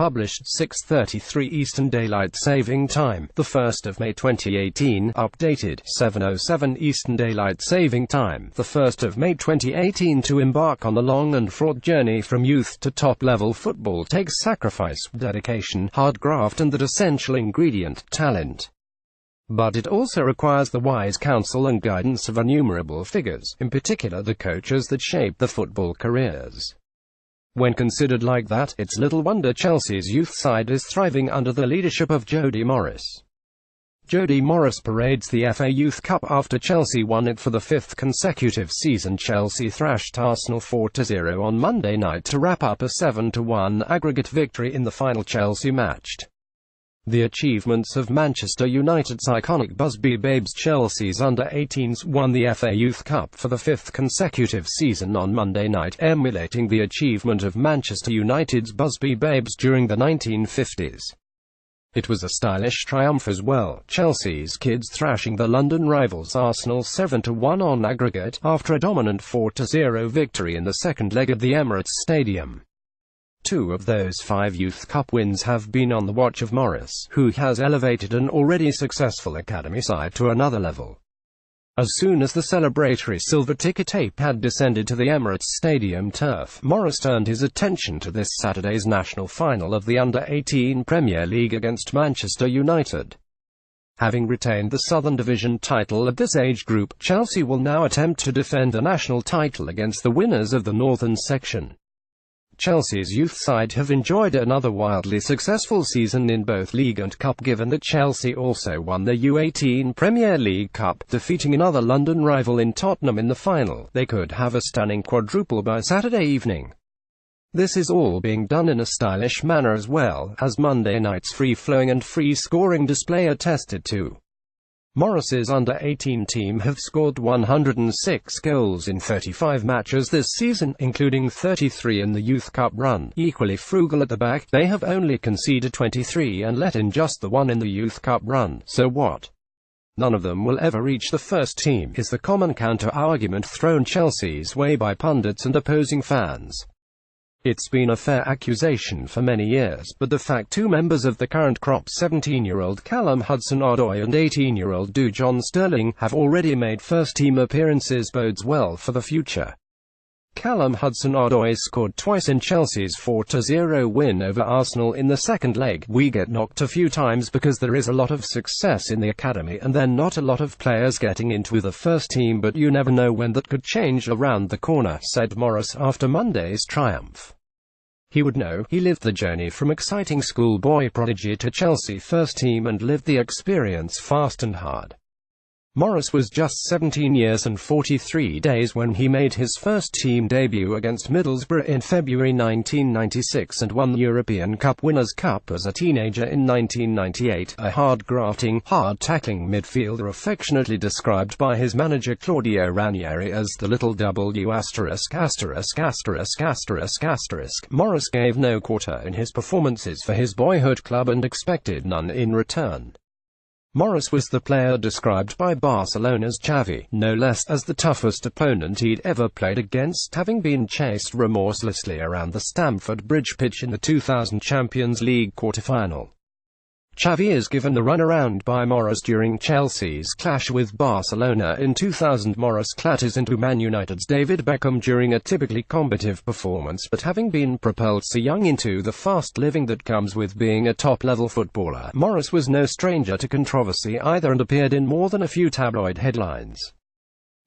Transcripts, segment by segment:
published 6:33 Eastern Daylight Saving Time, the 1st of May 2018, updated 7:07 Eastern Daylight Saving Time, the 1st of May 2018. To embark on the long and fraught journey from youth to top-level football takes sacrifice, dedication, hard graft and that essential ingredient, talent. But it also requires the wise counsel and guidance of innumerable figures, in particular the coaches that shape the football careers. When considered like that, it's little wonder Chelsea's youth side is thriving under the leadership of Jody Morris. Jody Morris parades the FA Youth Cup after Chelsea won it for the 5th consecutive season. Chelsea thrashed Arsenal 4-0 on Monday night to wrap up a 7-1 aggregate victory in the final Chelsea matched. The achievements of Manchester United's iconic Busby Babes. Chelsea's under-18s won the FA Youth Cup for the 5th consecutive season on Monday night, emulating the achievement of Manchester United's Busby Babes during the 1950s. It was a stylish triumph as well, Chelsea's kids thrashing the London rivals Arsenal 7-1 on aggregate, after a dominant 4-0 victory in the second leg at the Emirates Stadium. 2 of those 5 Youth Cup wins have been on the watch of Morris, who has elevated an already successful academy side to another level. As soon as the celebratory silver ticker tape had descended to the Emirates Stadium turf, Morris turned his attention to this Saturday's national final of the Under-18 Premier League against Manchester United. Having retained the Southern Division title at this age group, Chelsea will now attempt to defend the national title against the winners of the Northern section. Chelsea's youth side have enjoyed another wildly successful season in both League and Cup, given that Chelsea also won the U18 Premier League Cup, defeating another London rival in Tottenham in the final. They could have a stunning quadruple by Saturday evening. This is all being done in a stylish manner as well, as Monday night's free-flowing and free-scoring display attested to. Morris's under-18 team have scored 106 goals in 35 matches this season, including 33 in the Youth Cup run. Equally frugal at the back, they have only conceded 23 and let in just the 1 in the Youth Cup run. So what? None of them will ever reach the first team, is the common counter-argument thrown Chelsea's way by pundits and opposing fans. It's been a fair accusation for many years, but the fact 2 members of the current crop, 17-year-old Callum Hudson-Odoi and 18-year-old Dujon Sterling, have already made first-team appearances bodes well for the future. Callum Hudson-Odoi scored twice in Chelsea's 4-0 win over Arsenal in the second leg. "We get knocked a few times because there is a lot of success in the academy and then not a lot of players getting into the first team, but you never know when that could change around the corner," said Morris after Monday's triumph. He would know. He lived the journey from exciting schoolboy prodigy to Chelsea first team and lived the experience fast and hard. Morris was just 17 years and 43 days when he made his first-team debut against Middlesbrough in February 1996 and won the European Cup Winners' Cup as a teenager in 1998, a hard-grafting, hard-tackling midfielder affectionately described by his manager Claudio Ranieri as the little W************. Morris gave no quarter in his performances for his boyhood club and expected none in return. Morris was the player described by Barcelona's Xavi, no less, as the toughest opponent he'd ever played against, having been chased remorselessly around the Stamford Bridge pitch in the 2000 Champions League quarter-final. Xavi is given the runaround by Morris during Chelsea's clash with Barcelona in 2000. Morris clatters into Man United's David Beckham during a typically combative performance, but having been propelled so young into the fast living that comes with being a top-level footballer, Morris was no stranger to controversy either and appeared in more than a few tabloid headlines.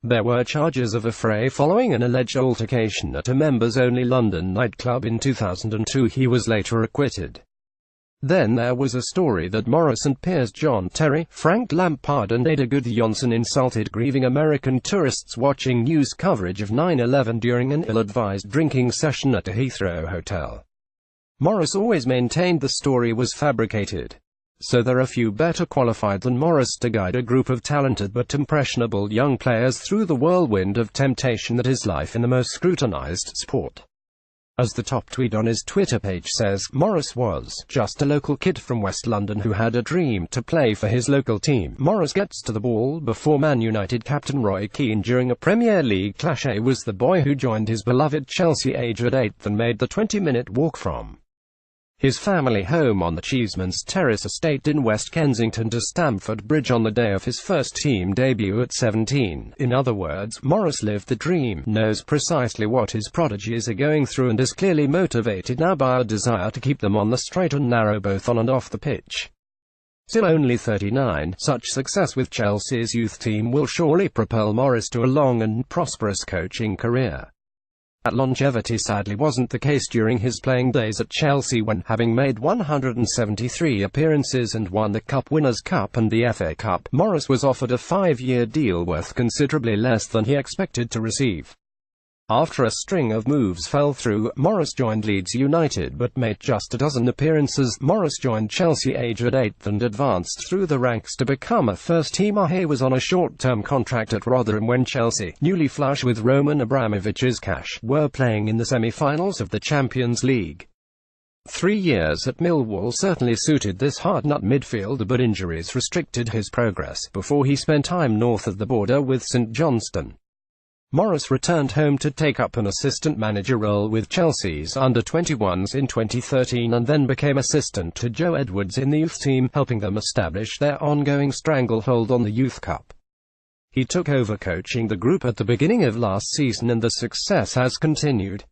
There were charges of a fray following an alleged altercation at a members-only London nightclub in 2002. He was later acquitted. Then there was a story that Morris and peers John Terry, Frank Lampard and Ada Gudjohnsen insulted grieving American tourists watching news coverage of 9/11 during an ill-advised drinking session at a Heathrow hotel. Morris always maintained the story was fabricated. So there are few better qualified than Morris to guide a group of talented but impressionable young players through the whirlwind of temptation that is life in the most scrutinized sport. As the top tweet on his Twitter page says, Morris was just a local kid from West London who had a dream to play for his local team. Morris gets to the ball before Man United captain Roy Keane during a Premier League clash. He was the boy who joined his beloved Chelsea aged at 8 and made the 20-minute walk from his family home on the Cheeseman's Terrace estate in West Kensington to Stamford Bridge on the day of his first team debut at 17. In other words, Morris lived the dream, knows precisely what his prodigies are going through, and is clearly motivated now by a desire to keep them on the straight and narrow both on and off the pitch. Still only 39, such success with Chelsea's youth team will surely propel Morris to a long and prosperous coaching career. That longevity sadly wasn't the case during his playing days at Chelsea when, having made 173 appearances and won the Cup Winners' Cup and the FA Cup, Morris was offered a 5-year deal worth considerably less than he expected to receive. After a string of moves fell through, Morris joined Leeds United but made just a dozen appearances. Morris joined Chelsea aged 8 and advanced through the ranks to become a first-teamer. He was on a short-term contract at Rotherham when Chelsea, newly flush with Roman Abramovich's cash, were playing in the semi-finals of the Champions League. 3 years at Millwall certainly suited this hard-nut midfielder, but injuries restricted his progress before he spent time north of the border with St Johnstone. Morris returned home to take up an assistant manager role with Chelsea's under-21s in 2013 and then became assistant to Joe Edwards in the youth team, helping them establish their ongoing stranglehold on the Youth Cup. He took over coaching the group at the beginning of last season and the success has continued.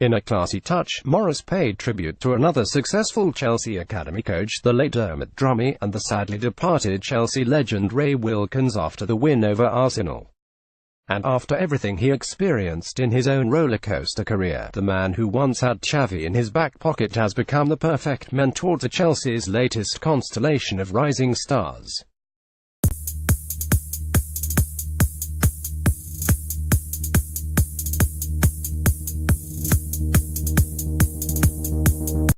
In a classy touch, Morris paid tribute to another successful Chelsea academy coach, the late Dermot Drummy, and the sadly departed Chelsea legend Ray Wilkins after the win over Arsenal. And after everything he experienced in his own rollercoaster career, the man who once had Xavi in his back pocket has become the perfect mentor to Chelsea's latest constellation of rising stars.